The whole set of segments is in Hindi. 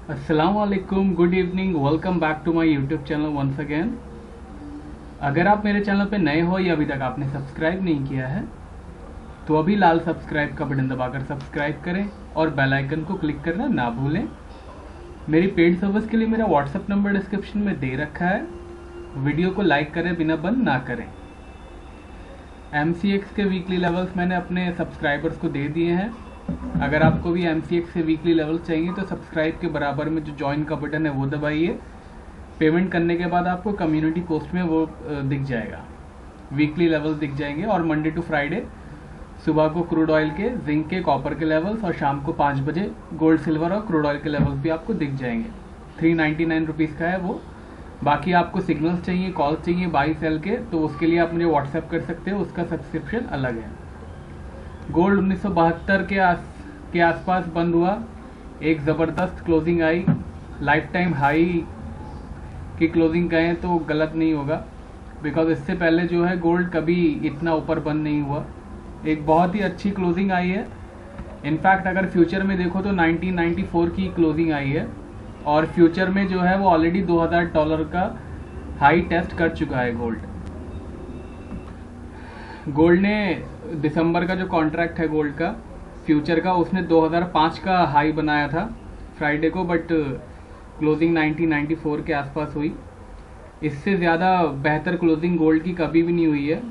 अस्सलाम वालेकुम, good evening, welcome back to my YouTube channel once again. अगर आप मेरे चैनल पे नए हो या अभी तक आपने सब्सक्राइब नहीं किया है तो अभी लाल सब्सक्राइब का बटन दबाकर सब्सक्राइब करें और बेल आइकन को क्लिक करना ना भूलें। मेरी पेड सर्विस के लिए मेरा व्हाट्सएप नंबर डिस्क्रिप्शन में दे रखा है। वीडियो को लाइक करें बिना बंद ना करें। MCX के वीकली लेवल्स मैंने अपने सब्सक्राइबर्स को दे दिए हैं। अगर आपको भी MCX के वीकली लेवल्स चाहिए तो सब्सक्राइब के बराबर में जो ज्वाइन का बटन है वो दबाइए। पेमेंट करने के बाद आपको कम्युनिटी पोस्ट में वो दिख जाएगा, वीकली लेवल्स दिख जाएंगे। और मंडे टू फ्राइडे सुबह को क्रूड ऑयल के, जिंक के, कॉपर के लेवल्स और शाम को 5 बजे गोल्ड, सिल्वर और क्रूड ऑयल के लेवल्स भी आपको दिख जाएंगे। 399 रुपीज़ का है वो। बाकी आपको सिग्नल्स चाहिए, कॉल्स चाहिए बाई सेल के, तो उसके लिए आप मुझे व्हाट्सएप कर सकते हो, उसका सब्सक्रिप्शन अलग है। गोल्ड 1972 के आसपास बंद हुआ। एक ज़बरदस्त क्लोजिंग आई, लाइफ टाइम हाई की क्लोजिंग कहें तो गलत नहीं होगा, बिकॉज इससे पहले जो है गोल्ड कभी इतना ऊपर बंद नहीं हुआ। एक बहुत ही अच्छी क्लोजिंग आई है। इनफैक्ट अगर फ्यूचर में देखो तो 1994 की क्लोजिंग आई है और फ्यूचर में जो है वो ऑलरेडी $2000 का हाई टेस्ट कर चुका है गोल्ड। गोल्ड ने दिसंबर का जो कॉन्ट्रैक्ट है गोल्ड का फ्यूचर का, उसने 2005 का हाई बनाया था फ्राइडे को, बट क्लोजिंग 1994 के आसपास हुई। इससे ज़्यादा बेहतर क्लोजिंग गोल्ड की कभी भी नहीं हुई है।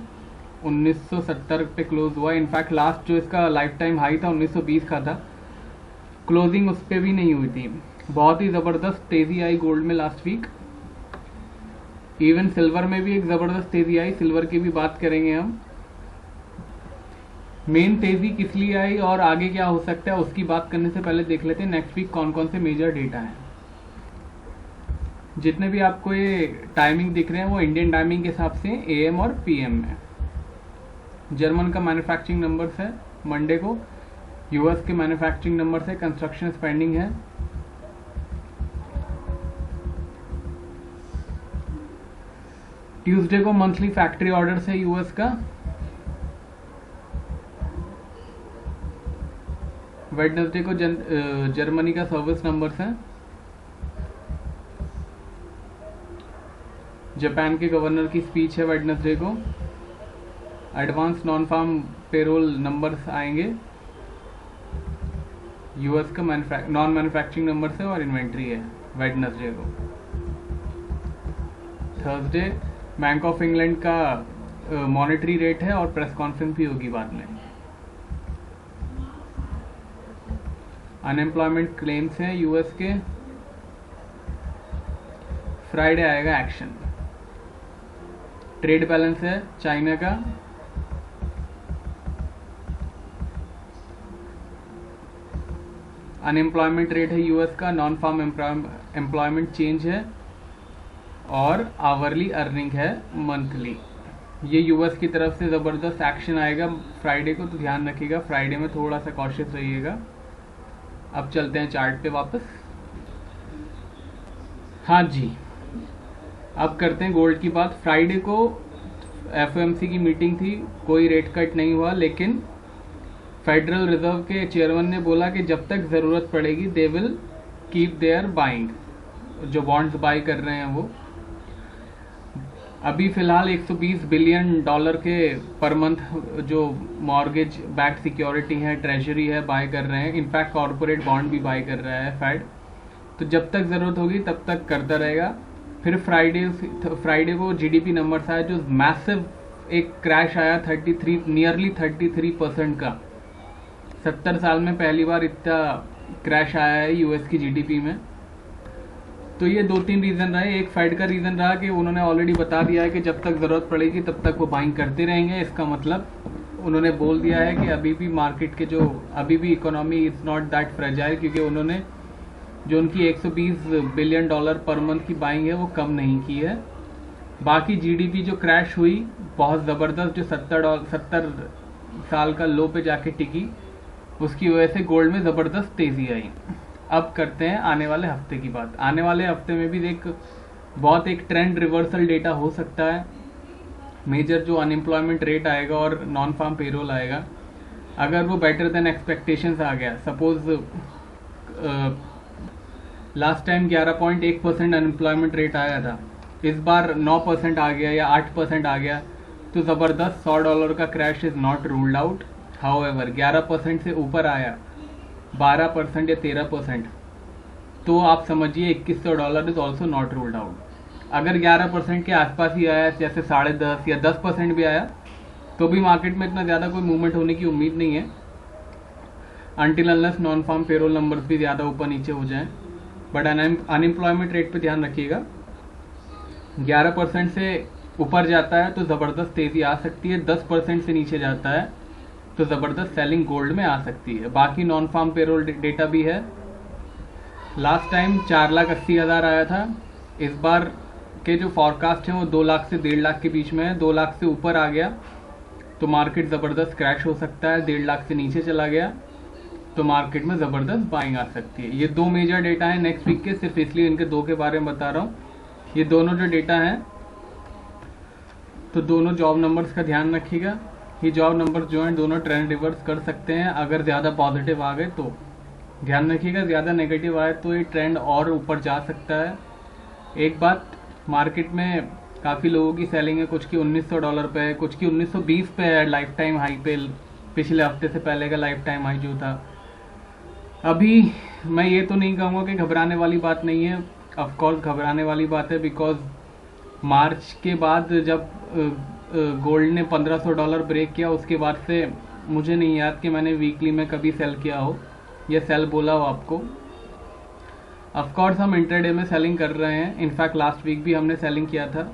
1970 पे क्लोज हुआ। इनफैक्ट लास्ट जो इसका लाइफ टाइम हाई था 1920 का था। क्लोजिंग उस पर भी नहीं हुई थी। बहुत ही ज़बरदस्त तेज़ी आई गोल्ड में लास्ट वीक। इवन सिल्वर में भी एक ज़बरदस्त तेज़ी आई, सिल्वर की भी बात करेंगे हम। मेन तेज़ी किस लिए आई और आगे क्या हो सकता है उसकी बात करने से पहले देख लेते हैं नेक्स्ट वीक कौन कौन से मेजर डेटा हैं। जितने भी आपको ये टाइमिंग दिख रहे हैं वो इंडियन टाइमिंग के हिसाब से AM और PM में। जर्मन का मैन्युफैक्चरिंग नंबर्स है मंडे को। US के मैन्युफैक्चरिंग नंबर्स है, कंस्ट्रक्शन स्पेंडिंग है। ट्यूसडे को मंथली फैक्ट्री ऑर्डर्स है US का। वेडनेसडे को जर्मनी का सर्विस नंबर्स हैं। जापान के गवर्नर की स्पीच है वेडनेसडे को। Advance non farm payroll numbers आएंगे। US का नॉन मैन्युफैक्चरिंग नंबर्स है और इन्वेंट्री है वेडनेसडे को। थर्सडे बैंक ऑफ इंग्लैंड का मॉनेटरी रेट है और प्रेस कॉन्फ्रेंस भी होगी बाद में। अनएम्प्लॉयमेंट क्लेम्स हैं US के। फ्राइडे आएगा एक्शन। ट्रेड बैलेंस है चाइना का। अनएम्प्लॉयमेंट रेट है US का। नॉन फार्म एम्प्लॉयमेंट चेंज है और आवरली अर्निंग है मंथली। ये US की तरफ से ज़बरदस्त एक्शन आएगा फ्राइडे को, तो ध्यान रखिएगा। फ्राइडे में थोड़ा सा कॉशियस रहिएगा। अब चलते हैं चार्ट पे वापस। हाँ जी, अब करते हैं गोल्ड की बात। फ्राइडे को FOMC की मीटिंग थी, कोई रेट कट नहीं हुआ, लेकिन फेडरल रिजर्व के चेयरमैन ने बोला कि जब तक ज़रूरत पड़ेगी they will keep their buying. जो बॉन्ड्स बाई कर रहे हैं वो अभी फ़िलहाल $120 बिलियन के पर मंथ जो मॉर्गेज बैक्ड सिक्योरिटी है, ट्रेजरी है, बाय कर रहे हैं। इनफैक्ट कॉरपोरेट बॉन्ड भी बाय कर रहा है फेड। तो जब तक ज़रूरत होगी तब तक करता रहेगा। फिर फ्राइडे को GDP नंबर्स आया जो मैसिव एक क्रैश आया, नियरली 33% का। 70 साल में पहली बार इतना क्रैश आया है US की GDP में। तो ये 2-3 रीज़न रहे। एक फेड का रीज़न रहा कि उन्होंने ऑलरेडी बता दिया है कि जब तक ज़रूरत पड़ेगी तब तक वो बाइंग करते रहेंगे। इसका मतलब उन्होंने बोल दिया है कि अभी भी मार्केट के अभी भी economy is not that fragile, क्योंकि उन्होंने जो उनकी $120 बिलियन पर मंथ की बाइंग है वो कम नहीं की है। बाकी GDP जो क्रैश हुई बहुत ज़बरदस्त, जो 70 साल का लो पे जाके टिकी, उसकी वजह से गोल्ड में ज़बरदस्त तेज़ी आई। अब करते हैं आने वाले हफ्ते की बात। आने वाले हफ्ते में भी एक ट्रेंड रिवर्सल डेटा हो सकता है। मेजर जो अनएम्प्लॉयमेंट रेट आएगा और नॉन फार्म पेरोल आएगा, अगर वो बेटर देन एक्सपेक्टेशंस आ गया, suppose last time 11.1% unemployment rate आया था, इस बार 9% आ गया या 8% आ गया, तो ज़बरदस्त $100 का crash is not ruled out. However 11% से ऊपर आया 12% या 13%, तो आप समझिए $2100 is also not ruled out. अगर 11% के आसपास ही आया, जैसे 10.5 या 10% भी आया, तो भी मार्केट में इतना ज़्यादा कोई मूवमेंट होने की उम्मीद नहीं है, until unless non farm payroll numbers भी ज़्यादा ऊपर नीचे हो जाएं। बट अनएम्प्लॉयमेंट रेट पे ध्यान रखिएगा, 11% से ऊपर जाता है तो ज़बरदस्त तेज़ी आ सकती है, 10% से नीचे जाता है तो ज़बरदस्त सेलिंग गोल्ड में आ सकती है। बाकी नॉन फार्म पेरोल डेटा भी है। लास्ट टाइम 4,80,000 आया था, इस बार के जो फॉरकास्ट हैं वो 2 लाख से 1.5 लाख के बीच में है। 2 लाख से ऊपर आ गया तो मार्केट ज़बरदस्त क्रैश हो सकता है, 1.5 लाख से नीचे चला गया तो मार्केट में ज़बरदस्त बाइंग आ सकती है। ये 2 मेजर डेटा हैं नेक्स्ट वीक के, सिर्फ इसलिए इनके 2 के बारे में बता रहा हूँ। ये दोनों जो डेटा हैं, तो दोनों जॉब नंबर्स का ध्यान रखिएगा। ये जॉब नंबर्स जो हैं दोनों ट्रेंड रिवर्स कर सकते हैं, अगर ज़्यादा पॉजिटिव आ गए तो ध्यान रखिएगा, ज़्यादा नेगेटिव आए तो ये ट्रेंड और ऊपर जा सकता है। एक बात, मार्केट में काफ़ी लोगों की सेलिंग है, कुछ की $1900 पे है, कुछ की 1920 पे है, लाइफ टाइम हाई पे, पिछले हफ्ते से पहले का लाइफ टाइम हाई जो था। अभी मैं ये तो नहीं कहूँगा कि घबराने वाली बात नहीं है, ऑफकोर्स घबराने वाली बात है, बिकॉज मार्च के बाद जब गोल्ड ने $1500 ब्रेक किया, उसके बाद से मुझे नहीं याद कि मैंने वीकली में कभी सेल किया हो या सेल बोला हो आपको। ऑफकोर्स हम इंट्राडे में सेलिंग कर रहे हैं, इनफैक्ट लास्ट वीक भी हमने सेलिंग किया था।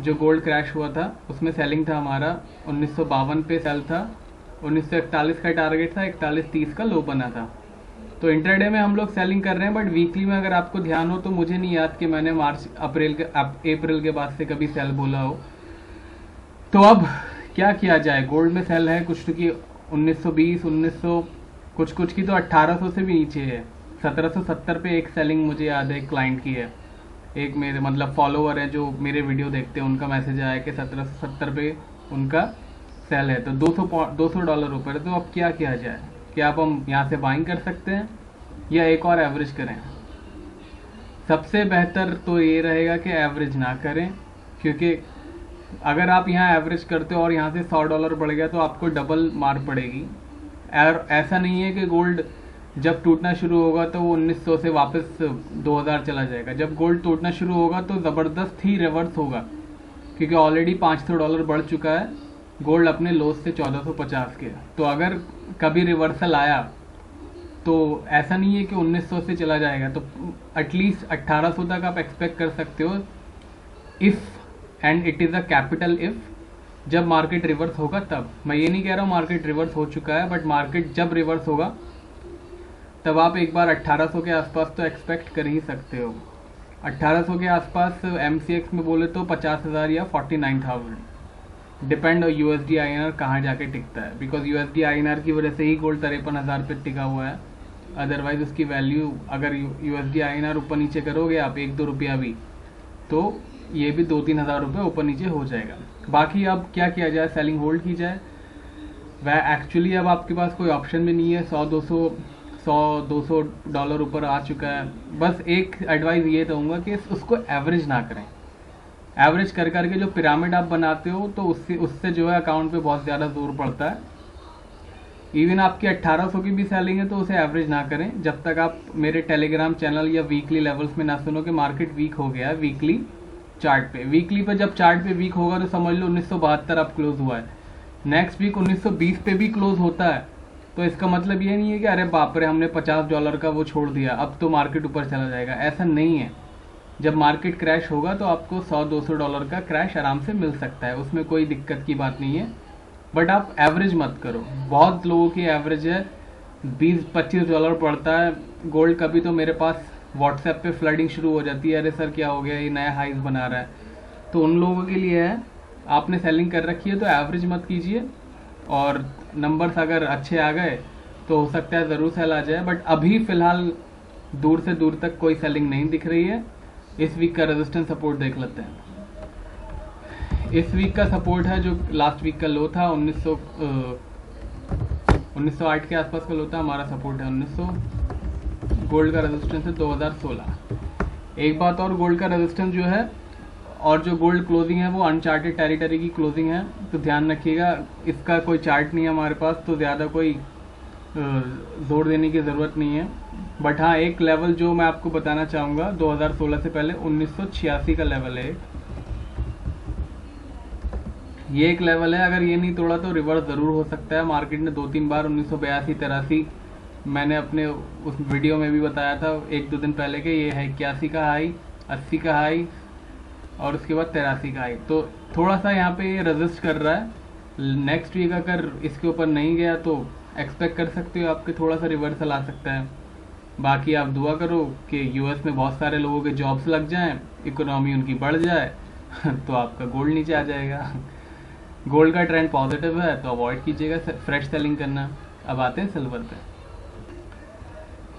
जो गोल्ड क्रैश हुआ था उसमें सेलिंग था हमारा, 1952 पे सेल था, 1941 का टारगेट था, 41.30 का लो बना था। तो इंट्राडे में हम लोग सेलिंग कर रहे हैं, बट वीकली में अगर आपको ध्यान हो तो मुझे नहीं याद कि मैंने अप्रैल के बाद से कभी सेल बोला हो। तो अब क्या किया जाए, गोल्ड में सेल है कुछ तो की 1920, 1900, कुछ की तो 1800 से भी नीचे है। 1770 पे एक सेलिंग मुझे याद है क्लाइंट की है, एक मेरे मतलब फॉलोअर है जो मेरे वीडियो देखते हैं, उनका मैसेज आया कि 1770 पे उनका सेल है, तो $200 ऊपर है। तो अब क्या किया जाए, क्या आप हम यहाँ से बाइंग कर सकते हैं या एक और एवरेज करें? सबसे बेहतर तो ये रहेगा कि एवरेज ना करें, क्योंकि अगर आप यहाँ एवरेज करते हो और यहाँ से $100 बढ़ गया तो आपको डबल मार पड़ेगी। और ऐसा नहीं है कि गोल्ड जब टूटना शुरू होगा तो वो 1900 से वापस 2000 चला जाएगा। जब गोल्ड टूटना शुरू होगा तो ज़बरदस्त ही रिवर्स होगा, क्योंकि ऑलरेडी $500 बढ़ चुका है गोल्ड अपने लोस से 1450 के। तो अगर कभी रिवर्सल आया तो ऐसा नहीं है कि 1900 से चला जाएगा, तो एटलीस्ट 1800 तक आप एक्सपेक्ट कर सकते हो, if and it is a capital if, जब मार्केट रिवर्स होगा तब। मैं ये नहीं कह रहा हूँ मार्केट रिवर्स हो चुका है, बट मार्केट जब रिवर्स होगा तब आप एक बार 1800 के आसपास तो एक्सपेक्ट कर ही सकते हो। 1800 के आसपास MCX में बोले तो 50,000 या 49,000, डिपेंड USD INR कहाँ जाके टिकता है, बिकॉज USD INR की वजह से ही गोल्ड 53,000 पे टिका हुआ है। अदरवाइज उसकी वैल्यू, अगर USD INR ऊपर नीचे करोगे आप 1-2 रुपया भी, तो ये भी 2-3 हज़ार रुपये ऊपर नीचे हो जाएगा। बाकी अब क्या किया जाए, सेलिंग होल्ड की जाए? वह एक्चुअली अब आपके पास कोई ऑप्शन भी नहीं है, 100-200 डॉलर ऊपर आ चुका है। बस एक एडवाइस ये दूंगा कि उसको एवरेज ना करें। एवरेज कर करके जो पिरामिड आप बनाते हो तो उससे जो है अकाउंट पे बहुत ज़्यादा जोर पड़ता है। इवन आपकी 1800 की भी सेलिंग है तो उसे एवरेज ना करें, जब तक आप मेरे टेलीग्राम चैनल या वीकली लेवल्स में ना सुनो कि मार्केट वीक हो गया है वीकली चार्ट पे। वीकली पे जब चार्ट पे वीक होगा तो समझ लो 1972 अब क्लोज हुआ है, नेक्स्ट वीक 1920 पे भी क्लोज होता है, तो इसका मतलब ये नहीं है कि अरे बाप रे हमने $50 का वो छोड़ दिया अब तो मार्केट ऊपर चला जाएगा, ऐसा नहीं है। जब मार्केट क्रैश होगा तो आपको $100-200 का क्रैश आराम से मिल सकता है, उसमें कोई दिक्कत की बात नहीं है। बट आप एवरेज मत करो। बहुत लोगों की एवरेज है $20-25 पड़ता है गोल्ड। कभी तो मेरे पास व्हाट्सएप पे फ्लडिंग शुरू हो जाती है, अरे सर क्या हो गया, ये नया हाइज बना रहा है। तो उन लोगों के लिए है, आपने सेलिंग कर रखी है तो एवरेज मत कीजिए, और नंबर्स अगर अच्छे आ गए तो हो सकता है ज़रूर सेल आ जाए। बट अभी फ़िलहाल दूर से दूर तक कोई सेलिंग नहीं दिख रही है। इस वीक का रेजिस्टेंस सपोर्ट देख लेते हैं। इस वीक का सपोर्ट है जो लास्ट वीक का लो था, 1908 के आसपास का लो था, हमारा सपोर्ट है 1900। गोल्ड का रेजिस्टेंस है 2016। एक बात और, गोल्ड का रेजिस्टेंस जो है और जो गोल्ड क्लोजिंग है वो अनचार्टेड टेरिटरी की क्लोजिंग है, तो ध्यान रखिएगा। इसका कोई चार्ट नहीं है हमारे पास, तो ज़्यादा कोई जोर देने की ज़रूरत नहीं है। बट हाँ, एक लेवल जो मैं आपको बताना चाहूँगा 2016 से पहले 1986 का लेवल है। ये एक लेवल है, अगर ये नहीं तोड़ा तो रिवर्स ज़रूर हो सकता है। मार्केट ने 2-3 बार 1982, 83 मैंने अपने उस वीडियो में भी बताया था 1-2 दिन पहले कि ये है 81 का हाई, 80 का हाई और उसके बाद 83 का हाई। तो थोड़ा सा यहाँ पे ये रेजिस्ट कर रहा है। नेक्स्ट वीक अगर इसके ऊपर नहीं गया तो एक्सपेक्ट कर सकते हो आपके थोड़ा सा रिवर्सल आ सकता है। बाकी आप दुआ करो कि यूएस में बहुत सारे लोगों के जॉब्स लग जाएं, इकोनॉमी उनकी बढ़ जाए तो आपका गोल्ड नीचे आ जाएगा। गोल्ड का ट्रेंड पॉजिटिव है तो अवॉइड कीजिएगा फ्रेश सेलिंग करना। अब आते हैं सिल्वर पे।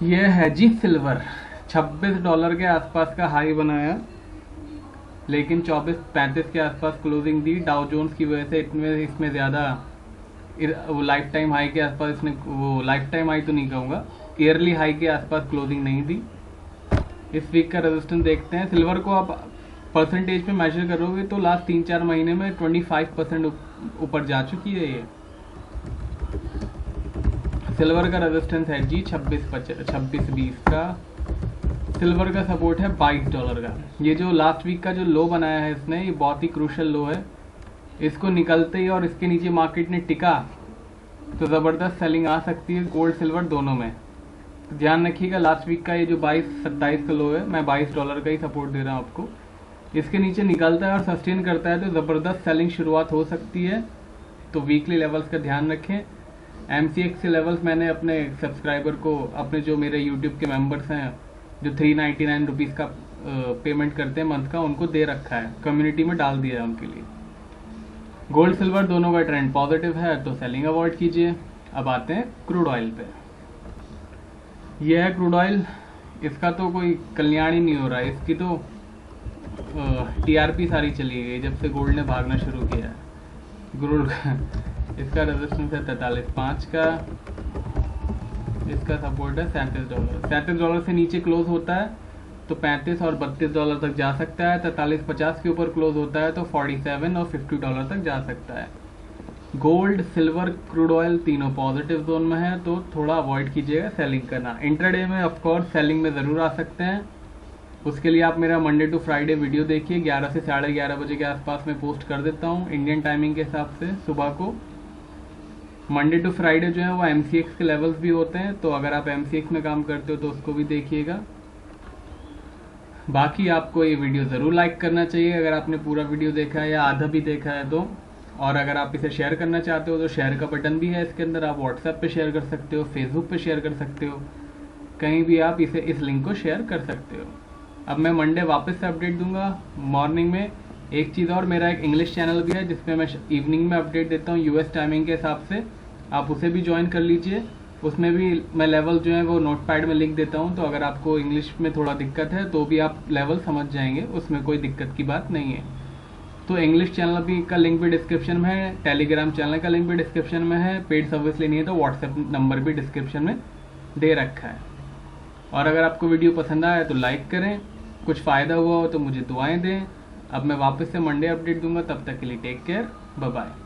यह है जी सिल्वर, $26 के आसपास का हाई बनाया, लेकिन 24-35 के आसपास क्लोजिंग दी। डाउ जोन्स की वजह से इसमें ज़्यादा वो लाइफ टाइम हाई के आसपास, इसने वो लाइफ टाइम हाई तो नहीं कहूँगा, ईयरली हाई के आसपास क्लोजिंग नहीं दी। इस वीक का रेजिस्टेंस देखते हैं। सिल्वर को आप परसेंटेज पे मेजर करोगे तो लास्ट 3-4 महीने में 25% ऊपर जा चुकी है ये। सिल्वर का रेजिस्टेंस है जी 26-20 का। सिल्वर का सपोर्ट है $22 का। ये जो लास्ट वीक का जो लो बनाया है इसने, ये बहुत ही क्रूशल लो है। इसको निकलते ही और इसके नीचे मार्केट ने टिका तो ज़बरदस्त सेलिंग आ सकती है गोल्ड सिल्वर दोनों में। तो ध्यान रखिएगा, लास्ट वीक का ये जो 22-27 का लो है, मैं $22 का ही सपोर्ट दे रहा हूँ आपको। इसके नीचे निकलता है और सस्टेन करता है तो ज़बरदस्त सेलिंग शुरुआत हो सकती है। तो वीकली लेवल्स का ध्यान रखें। MCX के लेवल्स मैंने अपने सब्सक्राइबर को, अपने जो मेरे यूट्यूब के मेंबर्स हैं जो 399 रुपीज़ का पेमेंट करते हैं मंथ का, उनको दे रखा है, कम्युनिटी में डाल दिया है उनके लिए। गोल्ड सिल्वर दोनों का ट्रेंड पॉजिटिव है तो सेलिंग अवॉइड कीजिए। अब आते हैं क्रूड ऑयल पे। यह है क्रूड ऑयल, इसका तो कोई कल्याण ही नहीं हो रहा है। इसकी तो TRP सारी चली गई जब से गोल्ड ने भागना शुरू किया है। गोल्ड इसका रेजिस्टेंस है 43.5 का, इसका सपोर्ट है $37। $37 से नीचे क्लोज होता है तो $35 और $32 तक जा सकता है। 43.50 के ऊपर क्लोज होता है तो $47 और $50 तक जा सकता है। गोल्ड, सिल्वर, क्रूड ऑयल तीनों पॉजिटिव जोन में है तो थोड़ा अवॉइड कीजिएगा सेलिंग करना। इंट्राडे में ऑफकोर्स सेलिंग में ज़रूर आ सकते हैं। उसके लिए आप मेरा मंडे टू फ्राइडे वीडियो देखिए, 11 से 11:30 बजे के आसपास में पोस्ट कर देता हूँ इंडियन टाइमिंग के हिसाब से सुबह को। मंडे टू फ्राइडे जो है वो MCX के लेवल्स भी होते हैं, तो अगर आप MCX में काम करते हो तो उसको भी देखिएगा। बाकी आपको ये वीडियो ज़रूर लाइक करना चाहिए अगर आपने पूरा वीडियो देखा है या आधा भी देखा है तो। और अगर आप इसे शेयर करना चाहते हो तो शेयर का बटन भी है इसके अंदर, आप व्हाट्सएप पे शेयर कर सकते हो, फेसबुक पे शेयर कर सकते हो, कहीं भी आप इस लिंक को शेयर कर सकते हो। अब मैं मंडे वापस से अपडेट दूंगा मॉर्निंग में। एक चीज़ और, मेरा एक इंग्लिश चैनल भी है जिसमें मैं इवनिंग में अपडेट देता हूँ US टाइमिंग के हिसाब से, आप उसे भी ज्वाइन कर लीजिए। उसमें भी मैं लेवल जो है वो नोटपैड में लिख देता हूँ, तो अगर आपको इंग्लिश में थोड़ा दिक्कत है तो भी आप लेवल समझ जाएंगे, उसमें कोई दिक्कत की बात नहीं है। तो इंग्लिश चैनल भी का लिंक भी डिस्क्रिप्शन में है, टेलीग्राम चैनल का लिंक भी डिस्क्रिप्शन में है। पेड सर्विस लेनी है तो व्हाट्सएप नंबर भी डिस्क्रिप्शन में दे रखा है। और अगर आपको वीडियो पसंद आया तो लाइक करें, कुछ फ़ायदा हुआ हो तो मुझे दुआएं दें। अब मैं वापस से मंडे अपडेट दूंगा, तब तक के लिए टेक केयर, बाय बाय।